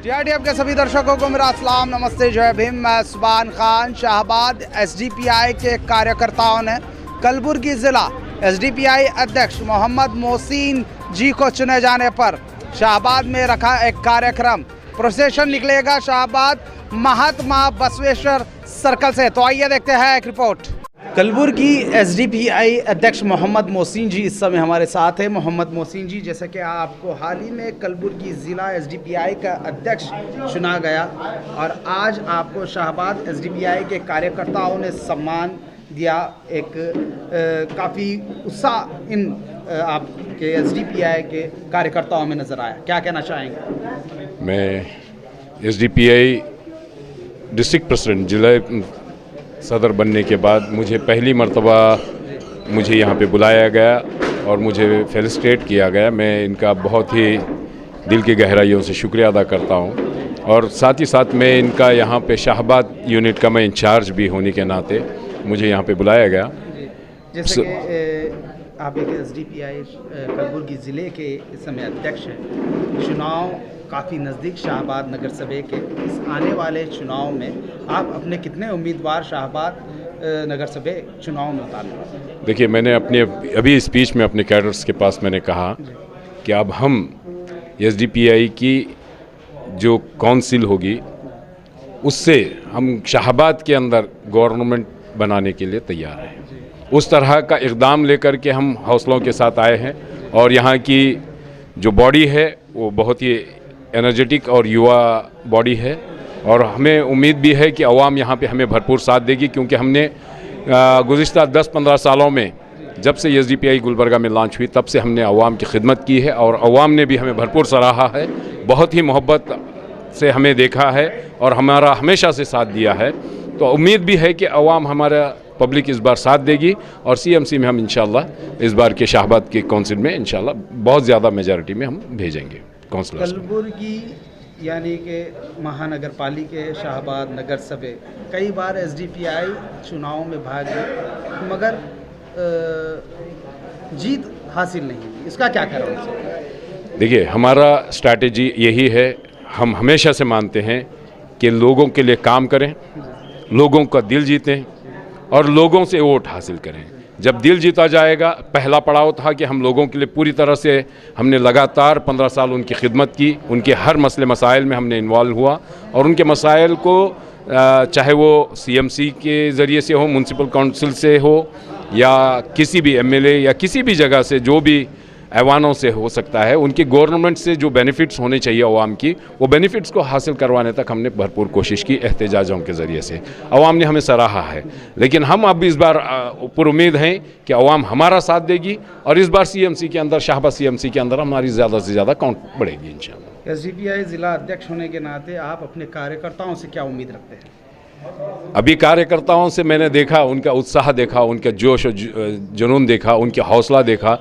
TRTF के सभी दर्शकों को मेरा सलाम, नमस्ते, जय भीम। मैं सुभान खान। शाहबाद SDPI के कार्यकर्ताओं ने कलबुर्गी ज़िला SDPI अध्यक्ष मोहम्मद मोहसिन जी को चुने जाने पर शाहबाद में रखा एक कार्यक्रम। प्रोसेशन निकलेगा शाहबाद महात्मा बसवेश्वर सर्कल से। तो आइए देखते हैं एक रिपोर्ट। कलबुर्गी SDPI अध्यक्ष मोहम्मद मोहसिन जी इस समय हमारे साथ है। मोहम्मद मोहसिन जी, जैसे कि आपको हाल ही में कलबुर्गी ज़िला SDPI का अध्यक्ष चुना गया और आज आपको शाहबाद SDPI के कार्यकर्ताओं ने सम्मान दिया। एक काफ़ी उत्साह इन आपके SDPI के कार्यकर्ताओं में नज़र आया। क्या कहना चाहेंगे? मैं SDPI डिस्ट्रिक्ट प्रेसिडेंट जिला सदर बनने के बाद मुझे पहली मर्तबा मुझे यहाँ पे बुलाया गया और मुझे फेलिसिटेट किया गया। मैं इनका बहुत ही दिल की गहराइयों से शुक्रिया अदा करता हूँ और साथ ही साथ मैं इनका यहाँ पे शाहबाद यूनिट का मैं इंचार्ज भी होने के नाते मुझे यहाँ पे बुलाया गया। जैसे कि आप एक SDPI कलबुर्गी ज़िले के इस समय अध्यक्ष हैं। चुनाव काफ़ी नज़दीक शाहबाद नगर सभा के, इस आने वाले चुनाव में आप अपने कितने उम्मीदवार शाहबाद नगर सभा चुनाव में उतारने वाले हैं? देखिए, मैंने अपने अभी स्पीच में अपने कैडर्स के पास मैंने कहा कि अब हम SDPI की जो काउंसिल होगी उससे हम शाहबाद के अंदर गवर्नमेंट बनाने के लिए तैयार हैं। उस तरह का इक़दाम लेकर के हम हौसलों के साथ आए हैं और यहाँ की जो बॉडी है वो बहुत ही एनर्जेटिक और युवा बॉडी है और हमें उम्मीद भी है कि अवाम यहाँ पे हमें भरपूर साथ देगी, क्योंकि हमने गुज़िश्ता 10-15 सालों में जब से SDPI गुलबर्गा में लॉन्च हुई तब से हमने अवाम की खिदमत की है और अवाम ने भी हमें भरपूर सराहा है, बहुत ही मोहब्बत से हमें देखा है और हमारा हमेशा से साथ दिया है। तो उम्मीद भी है कि अवाम हमारा पब्लिक इस बार साथ देगी और CMC में हम इंशाल्लाह इस बार के शाहबाद के काउंसिल में इंशाल्लाह बहुत ज़्यादा मेजॉरिटी में हम भेजेंगे काउंसिलर्स। कलबुर्गी यानी कि महानगर पालिका शाहबाद नगर सभा कई बार SDPI चुनाव में भाग ली मगर जीत हासिल नहीं हुई, इसका क्या कारण है? देखिए, हमारा स्ट्रैटेजी यही है, हम हमेशा से मानते हैं कि लोगों के लिए काम करें, लोगों का दिल जीतें और लोगों से वोट हासिल करें। जब दिल जीता जाएगा, पहला पड़ाव था कि हम लोगों के लिए पूरी तरह से हमने लगातार 15 साल उनकी खिदमत की, उनके हर मसले मसाइल में हमने इन्वॉल्व हुआ और उनके मसाइल को चाहे वो CMC के ज़रिए से हो, म्यूनसिपल काउंसिल से हो या किसी भी MLA या किसी भी जगह से जो भी ऐवानों से हो सकता है, उनकी गवर्नमेंट से जो बेनिफिट्स होने चाहिए अवाम की, वो बेनिफिट्स को हासिल करवाने तक हमने भरपूर कोशिश की एहतजाजों के ज़रिए से। अवाम ने हमें सराहा है, लेकिन हम अब इस बार पूरी उम्मीद हैं कि अवाम हमारा साथ देगी और इस बार CMC के अंदर, शाहबाद CMC के अंदर हमारी ज़्यादा से ज़्यादा काउंट बढ़ेगी इंशाल्लाह। SDPI ज़िला अध्यक्ष होने के नाते आप अपने कार्यकर्ताओं से क्या उम्मीद रखते हैं? अभी कार्यकर्ताओं से मैंने देखा, उनका उत्साह देखा, उनका जोश और जुनून देखा, उनका हौसला देखा,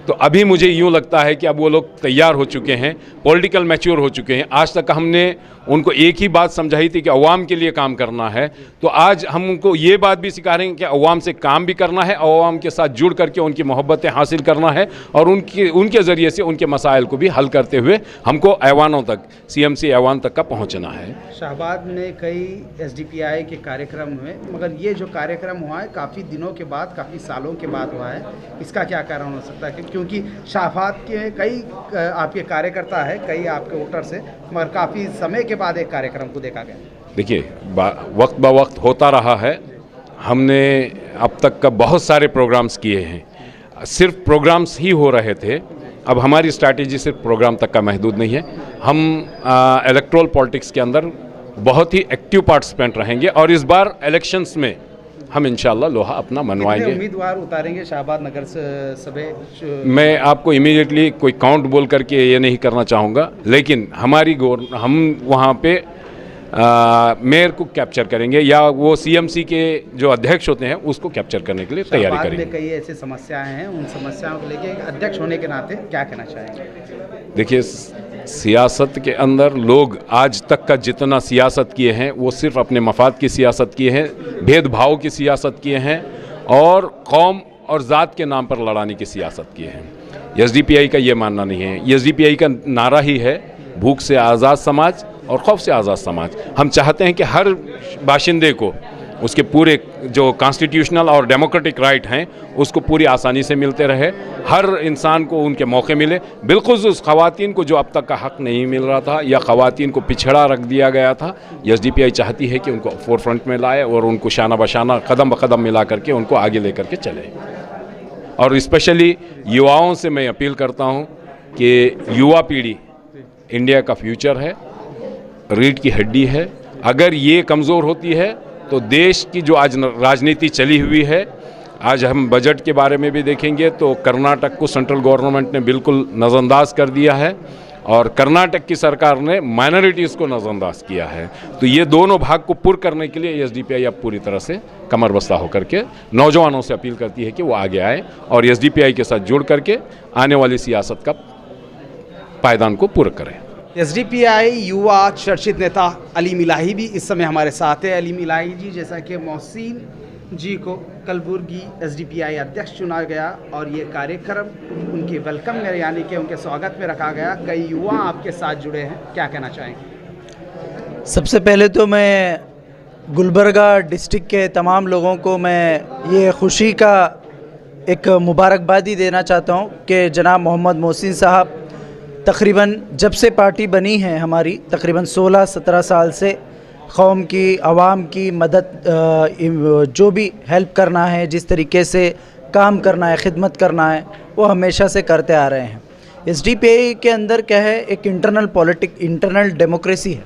तो अभी मुझे यूँ लगता है कि अब वो लोग तैयार हो चुके हैं, पॉलिटिकल मैच्योर हो चुके हैं। आज तक हमने उनको एक ही बात समझाई थी कि अवाम के लिए काम करना है, तो आज हम उनको ये बात भी सिखा रहे हैं कि अवाम से काम भी करना है, अवाम के साथ जुड़ करके उनकी मोहब्बतें हासिल करना है और उनके ज़रिए से उनके मसाइल को भी हल करते हुए हमको ऐवानों तक, CMC ऐवान तक का पहुँचना है। शाहबाद में कई SDPI के कार्यक्रम हुए मगर ये जो कार्यक्रम हुआ है काफ़ी दिनों के बाद, काफ़ी सालों के बाद हुआ है, इसका क्या कारण हो सकता है? क्योंकि शाहबाद के कई आपके कार्यकर्ता है, कई आपके वोटर्स है, मगर काफ़ी समय के बाद एक कार्यक्रम को देखा गया। देखिए, वक्त ब वक्त होता रहा है। हमने अब तक का बहुत सारे प्रोग्राम्स किए हैं, सिर्फ प्रोग्राम्स ही हो रहे थे। अब हमारी स्ट्रैटेजी सिर्फ प्रोग्राम तक का महदूद नहीं है, हम इलेक्टोरल पॉलिटिक्स के अंदर बहुत ही एक्टिव पार्टिसिपेंट रहेंगे और इस बार इलेक्शंस में हम इंशाल्लाह लोहा अपना मनवाएंगे। उम्मीदवार उतारेंगे शाहबाद नगर सभा? मैं आपको इमीडिएटली कोई काउंट बोल करके ये नहीं करना चाहूँगा, लेकिन हम वहाँ पे मेयर को कैप्चर करेंगे या वो CMC के जो अध्यक्ष होते हैं उसको कैप्चर करने के लिए तैयारी करेंगे। में कई ऐसी समस्याएं हैं, उन समस्याओं को लेके अध्यक्ष होने के नाते क्या कहना चाहेंगे? देखिए, सियासत के अंदर लोग आज तक का जितना सियासत किए हैं वो सिर्फ अपने मफाद की सियासत किए हैं, भेदभाव की सियासत किए हैं और कौम और ज़ात के नाम पर लड़ाने की सियासत किए हैं। SDPI का ये मानना नहीं है। SDPI का नारा ही है भूख से आज़ाद समाज और खौफ से आज़ाद समाज। हम चाहते हैं कि हर बाशिंदे को उसके पूरे जो कॉन्स्टिट्यूशनल और डेमोक्रेटिक राइट हैं उसको पूरी आसानी से मिलते रहे, हर इंसान को उनके मौके मिले। बिल्कुल उस ख़वातीन को जो अब तक का हक़ नहीं मिल रहा था या ख़वातीन को पिछड़ा रख दिया गया था, एसडीपीआई चाहती है कि उनको फोर फ्रंट में लाए और उनको शाना बशाना कदम ब कदम मिला करके उनको आगे ले करके चले। और स्पेशली युवाओं से मैं अपील करता हूँ कि युवा पीढ़ी इंडिया का फ्यूचर है, रीढ़ की हड्डी है। अगर ये कमज़ोर होती है तो देश की जो आज राजनीति चली हुई है, आज हम बजट के बारे में भी देखेंगे तो कर्नाटक को सेंट्रल गवर्नमेंट ने बिल्कुल नज़रअंदाज कर दिया है और कर्नाटक की सरकार ने माइनॉरिटीज़ को नज़रअंदाज किया है। तो ये दोनों भाग को पुर करने के लिए एसडीपीआई अब पूरी तरह से कमर बस्ता होकर के नौजवानों से अपील करती है कि वो आगे आए और एसडीपीआई के साथ जुड़ करके आने वाली सियासत का पायदान को पूरा करें। एसडीपीआई युवा चर्चित नेता अलीम इलाही भी इस समय हमारे साथ है। अलीम इलाही जी, जैसा कि मोहसिन जी को कलबुर्गी एसडीपीआई अध्यक्ष चुना गया और ये कार्यक्रम उनके वेलकम में यानी कि उनके स्वागत में रखा गया, कई युवा आपके साथ जुड़े हैं, क्या कहना चाहेंगे? सबसे पहले तो मैं गुलबर्गा डिस्ट्रिक्ट के तमाम लोगों को मैं ये खुशी का एक मुबारकबादी देना चाहता हूँ कि जनाब मोहम्मद मोहसिन साहब तकरीबन जब से पार्टी बनी है हमारी तकरीबन 16-17 साल से कौम की आवाम की मदद जो भी हेल्प करना है, जिस तरीके से काम करना है, खिदमत करना है, वो हमेशा से करते आ रहे हैं। एसडीपीआई के अंदर क्या है, एक इंटरनल डेमोक्रेसी है।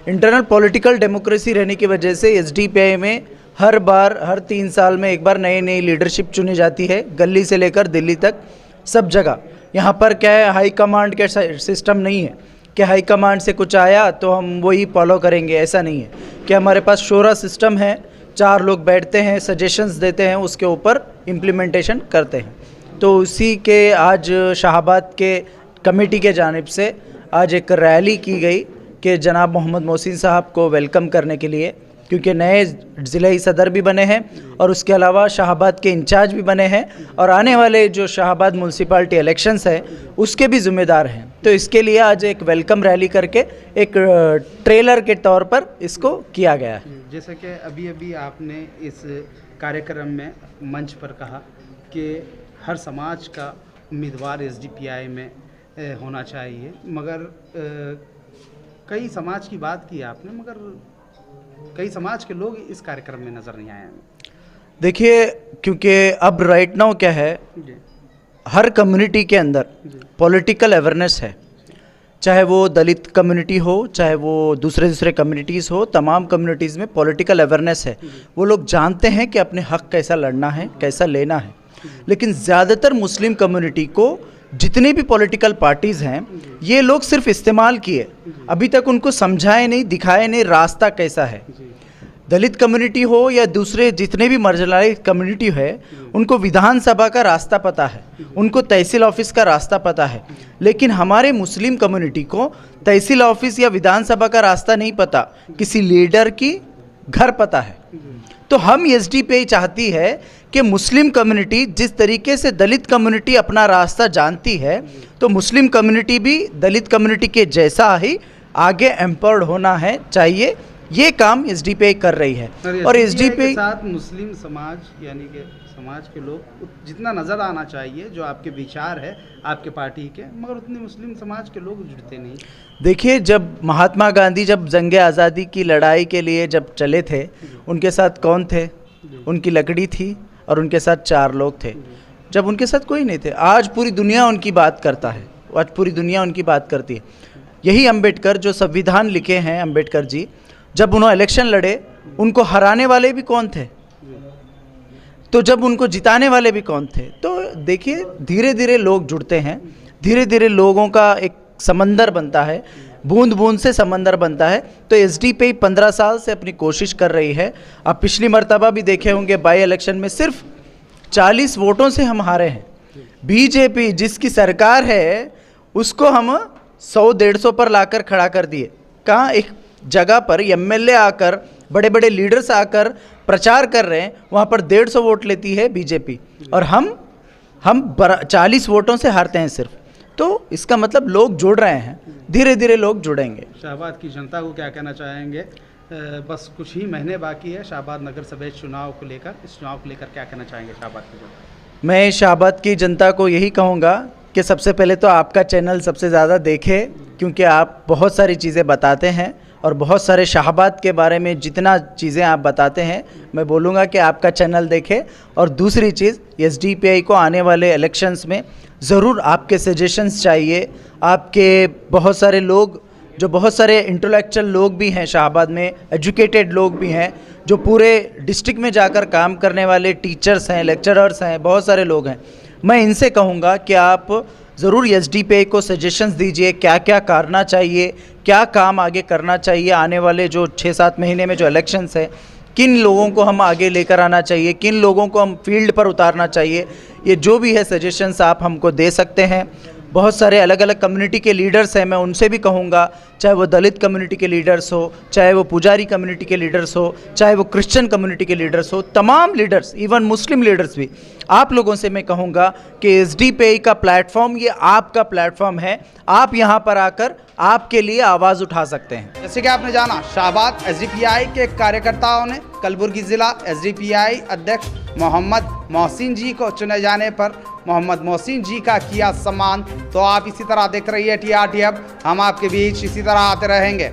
इंटरनल पॉलिटिकल डेमोक्रेसी रहने की वजह से एसडीपीआई में हर बार हर 3 साल में एक बार नई लीडरशिप चुनी जाती है, गली से लेकर दिल्ली तक सब जगह। यहाँ पर क्या है, हाई कमांड का सिस्टम नहीं है कि हाई कमांड से कुछ आया तो हम वही फॉलो करेंगे, ऐसा नहीं है कि हमारे पास शोरा सिस्टम है, 4 लोग बैठते हैं, सजेशंस देते हैं, उसके ऊपर इम्प्लीमेंटेशन करते हैं। तो उसी के आज शाहबाद के कमेटी के जानिब से आज एक रैली की गई कि जनाब मोहम्मद मोहसिन साहब को वेलकम करने के लिए, क्योंकि नए ज़िले सदर भी बने हैं और उसके अलावा शाहबाद के इंचार्ज भी बने हैं और आने वाले जो शाहबाद म्यूनसिपाल्टी इलेक्शंस है उसके भी ज़िम्मेदार हैं। तो इसके लिए आज एक वेलकम रैली करके एक ट्रेलर के तौर पर इसको किया गया है। जैसे कि अभी आपने इस कार्यक्रम में मंच पर कहा कि हर समाज का उम्मीदवार एसडीपीआई में होना चाहिए, मगर कई समाज की बात की आपने, मगर कई समाज के लोग इस कार्यक्रम में नज़र नहीं आए हैं। देखिए, क्योंकि अब राइट नाउ क्या है, हर कम्युनिटी के अंदर पॉलिटिकल अवेयरनेस है, चाहे वो दलित कम्युनिटी हो, चाहे वो दूसरे कम्युनिटीज़ हो, तमाम कम्युनिटीज़ में पॉलिटिकल अवेयरनेस है। वो लोग जानते हैं कि अपने हक़ कैसा लड़ना है, कैसा लेना है। लेकिन ज़्यादातर मुस्लिम कम्युनिटी को जितने भी पॉलिटिकल पार्टीज़ हैं, ये लोग सिर्फ इस्तेमाल किए, अभी तक उनको समझाए नहीं, दिखाए नहीं रास्ता कैसा है। दलित कम्युनिटी हो या दूसरे जितने भी मार्जिनलाइज्ड कम्युनिटी है, उनको विधानसभा का रास्ता पता है, उनको तहसील ऑफिस का रास्ता पता है। लेकिन हमारे मुस्लिम कम्युनिटी को तहसील ऑफिस या विधानसभा का रास्ता नहीं पता, किसी लीडर की घर पता है। तो हम एसडीपीआई चाहती है कि मुस्लिम कम्युनिटी जिस तरीके से दलित कम्युनिटी अपना रास्ता जानती है, तो मुस्लिम कम्युनिटी भी दलित कम्युनिटी के जैसा ही आगे एम्पावर्ड होना है चाहिए। ये काम एसडीपीआई कर रही है और एसडीपीआई के साथ मुस्लिम समाज यानी कि समाज के लोग जितना नज़र आना चाहिए, जो आपके विचार है आपके पार्टी के, मगर उतने मुस्लिम समाज के लोग जुड़ते नहीं। देखिए, जब महात्मा गांधी जब जंग आज़ादी की लड़ाई के लिए जब चले थे, उनके साथ कौन थे? उनकी लकड़ी थी और उनके साथ 4 लोग थे। जब उनके साथ कोई नहीं थे, आज पूरी दुनिया उनकी बात करता है, आज पूरी दुनिया उनकी बात करती है। यही अम्बेडकर जो संविधान लिखे हैं, अम्बेडकर जी जब उन्होंने इलेक्शन लड़े, उनको हराने वाले भी कौन थे? तो जब उनको जिताने वाले भी कौन थे? तो देखिए, धीरे धीरे लोग जुड़ते हैं, धीरे धीरे लोगों का एक समंदर बनता है, बूंद बूंद से समंदर बनता है। तो एसडीपीआई 15 साल से अपनी कोशिश कर रही है। आप पिछली मर्तबा भी देखे होंगे, बाई इलेक्शन में सिर्फ 40 वोटों से हम हारे हैं। बीजेपी जिसकी सरकार है उसको हम 100-150 पर लाकर खड़ा कर दिए। कहाँ? एक जगह पर एमएलए आकर, बड़े बड़े लीडर्स आकर प्रचार कर रहे हैं, वहाँ पर 150 वोट लेती है बीजेपी और हम 40 वोटों से हारते हैं सिर्फ। तो इसका मतलब लोग जुड़ रहे हैं, धीरे धीरे लोग जुड़ेंगे। शाहबाद की जनता को क्या कहना चाहेंगे? बस कुछ ही महीने बाकी है शाहबाद नगर सभा चुनाव को लेकर, इस चुनाव को लेकर क्या कहना चाहेंगे शाहबाद की जनता? मैं शाहबाद की जनता को यही कहूँगा कि सबसे पहले तो आपका चैनल सबसे ज़्यादा देखे, क्योंकि आप बहुत सारी चीज़ें बताते हैं और बहुत सारे शाहबाद के बारे में जितना चीज़ें आप बताते हैं, मैं बोलूँगा कि आपका चैनल देखे। और दूसरी चीज़, एसडीपीआई को आने वाले इलेक्शंस में ज़रूर आपके सजेशंस चाहिए। आपके बहुत सारे लोग, जो बहुत सारे इंटेलेक्चुअल लोग भी हैं शाहबाद में, एजुकेटेड लोग भी हैं, जो पूरे डिस्ट्रिक्ट में जाकर काम करने वाले टीचर्स हैं, लेक्चरर्स हैं, बहुत सारे लोग हैं। मैं इनसे कहूँगा कि आप ज़रूर एसडीपीआई को सजेशंस दीजिए, क्या क्या करना चाहिए, क्या काम आगे करना चाहिए। आने वाले जो 6-7 महीने में जो इलेक्शंस है, किन लोगों को हम आगे लेकर आना चाहिए, किन लोगों को हम फील्ड पर उतारना चाहिए, ये जो भी है सजेशंस आप हमको दे सकते हैं। बहुत सारे अलग अलग कम्युनिटी के लीडर्स हैं, मैं उनसे भी कहूँगा, चाहे वो दलित कम्युनिटी के लीडर्स हो, चाहे वो पुजारी कम्युनिटी के लीडर्स हो, चाहे वो क्रिश्चियन कम्युनिटी के लीडर्स हो, तमाम लीडर्स, इवन मुस्लिम लीडर्स भी, आप लोगों से मैं कहूँगा कि एसडीपीआई का प्लेटफॉर्म ये आपका प्लेटफॉर्म है। आप यहाँ पर आकर आपके लिए आवाज़ उठा सकते हैं। जैसे कि आपने जाना, शाहबाद एसडीपीआई के कार्यकर्ताओं ने कलबुर्गी ज़िला एसडीपीआई अध्यक्ष मोहम्मद मोहसिन जी को चुने जाने पर मोहम्मद मोहसिन जी का किया सम्मान। तो आप इसी तरह देखते रहिए TRT अब, हम आपके बीच इसी तरह आते रहेंगे।